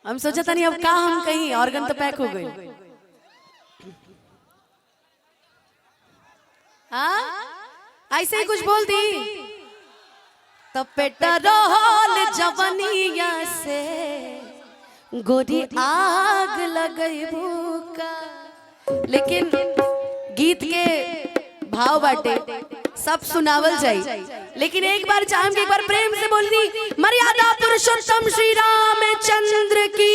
हम सोचा था नहीं अब का हम कहीं ऑर्गन तो पैक हो गई। हाँ ऐसे ही कुछ बोल दी तो पेट्रोल जवनिया से गोरी आग लगई भूका। लेकिन गीत के भाव बाटे सब सुनावल जाई, लेकिन एक बार चाहूंगी एक बार प्रेम से बोल दी मर्यादा पुरुषोत्तम श्री रामचंद्र की,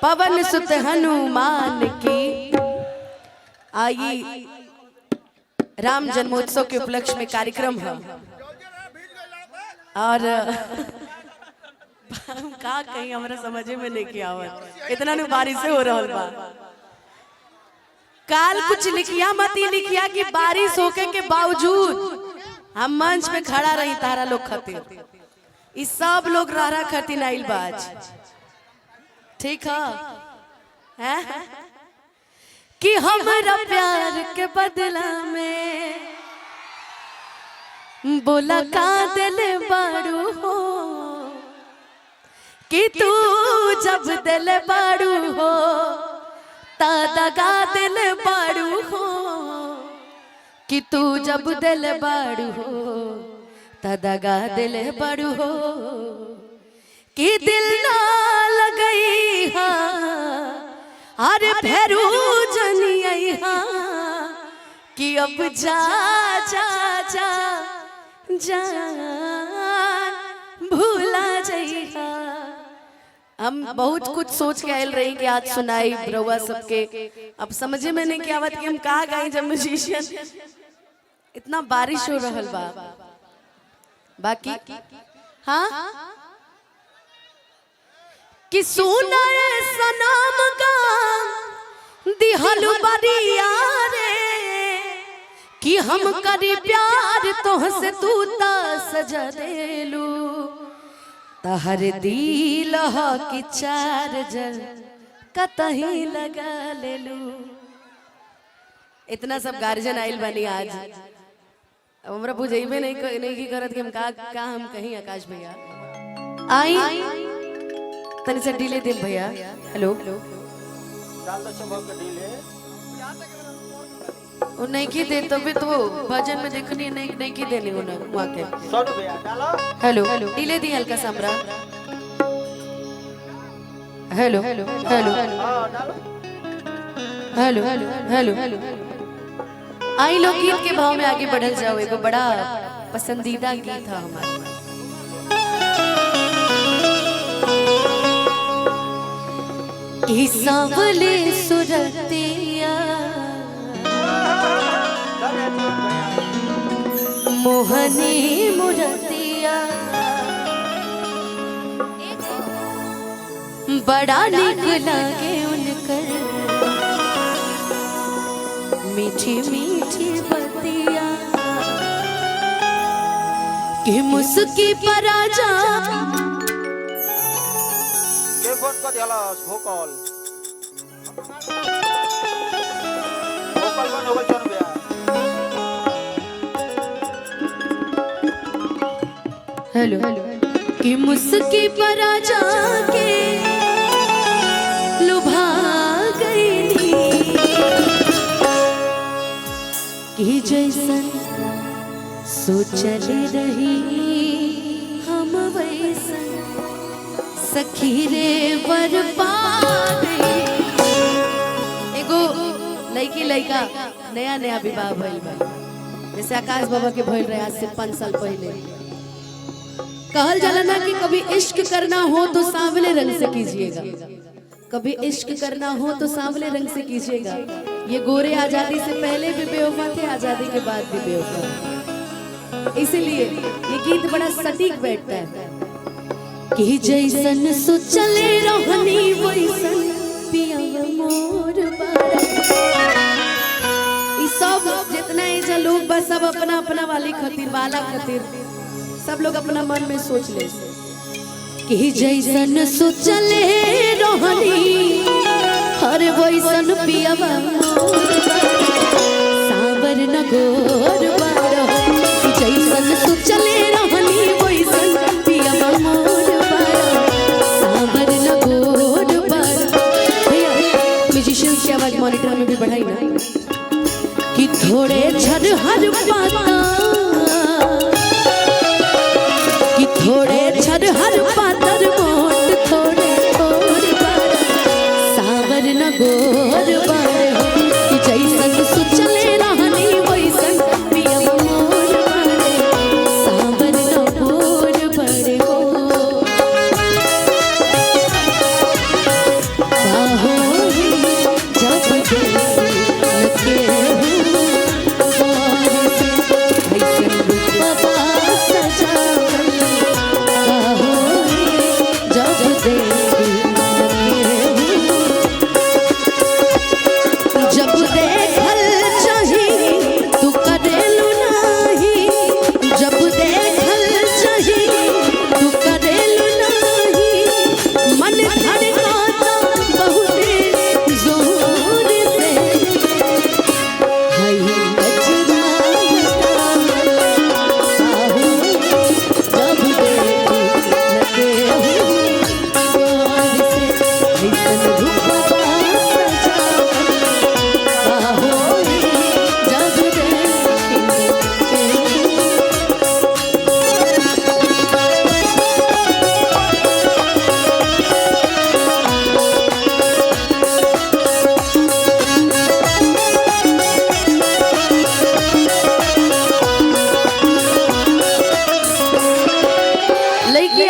पवन सुत हनुमान की। आई राम जन्मोत्सव के उपलक्ष्य में कार्यक्रम है और का कहीं हमारा समझे में नहीं किया आवत इतना नु बारिश से हो रहल बा। काल कुछ लिखिया मत ही लिखिया कि बारिश होके के बावजूद हम मंच पे खड़ा रही तारा लोग खातिर, इस सब लोग रहा खातिर आइल बाज। ठीक है कि हमारा प्यार के बदला में बोला का दिल बाड़ू हो, कि तू जब दिल बाड़ू हो दगा दिल बाड़ू हो, कि तू जब दिल बाड़ू हो दगा दिल बाड़ू हो, कि दिल ना लगई हा अरे भैरू जनियई हा, कि अब जा जा जा जान भूला जइहा। हम बहुत कुछ सोच के आयल रही कि आज सुनाई रउआ सबके, अब समझे में नहीं कि आवत कि हम कहाँ गए जब म्यूजिशियन इतना बारिश हो रहल बा। बाकी हाँ कि सोना सनाम का दिहल बरिया रे, कि हम करी प्यार तोहसे तू ता सजा देलू, तहर दिल की चार्जर कतही लगा लेलू। इतना सब गार्जियन आइल बनी आज, अब हमरा बुझेबे नहीं की करत कि हम का हम कहीं आकाश भैया आई तनी से डिले दे भैया। हेलो वो नहीं की दे तो भी तो भजन में देखनी नहीं की देनी उन्हें वहाँ के। हेलो डिले दी हल्का Samra. Hello hello hello hello hello hello आई लोग गीत के भाव में आगे बढ़ल जाओ। एगो बड़ा पसंदीदा गीत था हमारा, कि सांवले सुरतिया मोहनी मुरतिया बड़ा निक लागे उनकर मीठी मीठी बतिया, कि मुस्की पर आजा के फोन को दियाला भोकल भोकल बन हो गई चल गया। हेलो कि मुस्की पर आजा के लुभा गई कि जैसन सोचल रही हम वैसन सखी रे बर्बाद। एगो लड़की लड़का नया नया विवाह भइल बा, जैसे आकाश बाबा के भइल रहे आज से 5 साल पहले। कहल जाला ना कि कभी इश्क करना हो तो सांवले रंग से कीजिएगा, कभी इश्क करना हो तो सांवले रंग से कीजिएगा। ये गोरे आजादी से पहले भी बेवफा थे, आजादी के बाद भी बेवफा, इसीलिए ये गीत बड़ा सटीक बैठता है। कि जैसन सोचले रहनी वैसन पिया मोर बारा। ई सब जितना ऐसा लोग बस सब अपना अपना वाली खातिर वाला खातिर सब लोग अपना मन में सोच ले कि जैसन सोचले रहनी हर वैसन पिया मोर सावर न गोर बारा। जैसन सोचले रहनी वैसन पिया मोर बारा। मॉनिटर में भी बढ़ाई ना कि थोड़े छर हर पाता कि थोड़े छर हर पातर मोट थोड़े थोड़े सावर न गोर बारे कि जैसन सुचले रहनी वैसन पियब मोर बारे सावर न गोर बड़े हो बाहो जब देसी लगे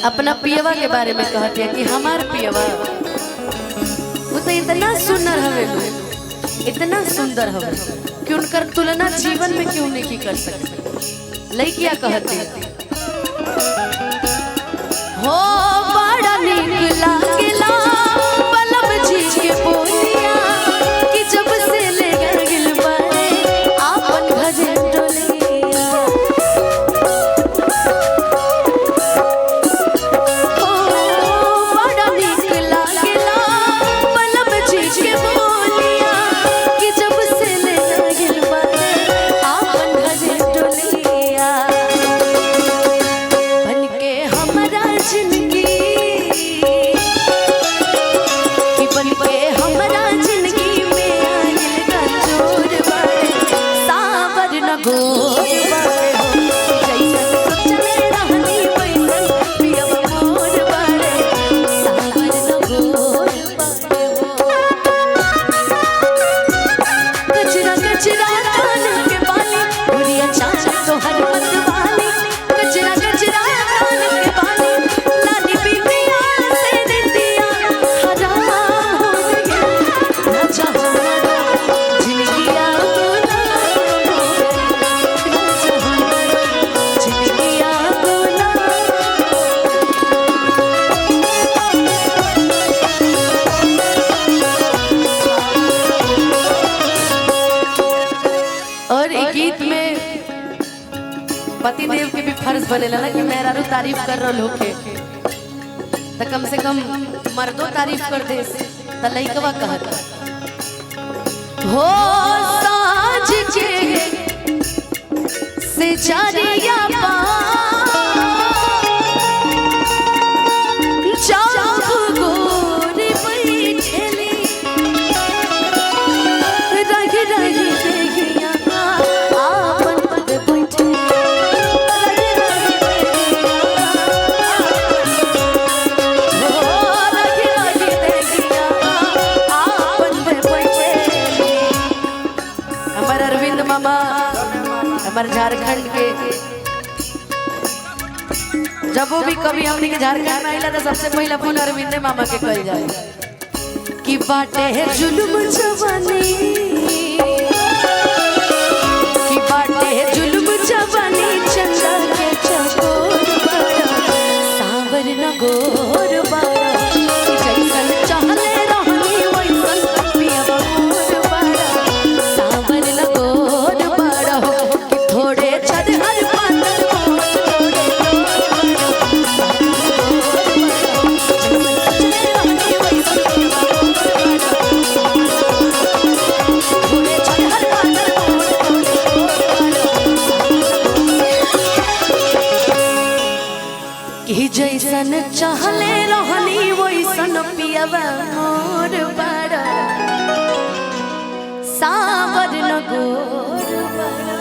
अपना पियवा के बारे में कहते हैं कि हमार पियवा वो तो इतना सुंदर हवे इतना सुंदर हवे कि उनकर तुलना जीवन में क्यों नहीं कर सकते। लड़कियां कहते हैं हो बड़ा नीक लागेला बलम जी के बोलिया कि जब से ले गइल बारे आपन घरे डोलिया पतिदेव के भी फर्ज बनेला ना कि मेहरारू तारीफ कर रहा होके तो कम से कम मर्दो तारीफ कर दे त लइकवा कहत हो साज के से जारिया पा जब गोरी बैठली रही रही देखिया आपन पद बैठे हमारे झारखंड के जब वो भी कभी हमने के झारखंड में आइला तो सबसे पहले फोन अरविंद मामा के कल जाए कि बाटे है जुल्म जवानी कि बाटे है जुल्म जवानी चंदा के चकोर बड़ा सांवर न गोर बड़ा जैसन चाहले रहनी वैसन पियब मोर बड़ा सांवर न गोर बड़ा थोड़े छद हर पातर कि जैसन चाहले रहनी वैसन पियबा मोर बड़ा गोर बड़ा।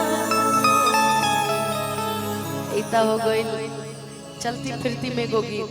इता हो गई चलती फिरती में गोगी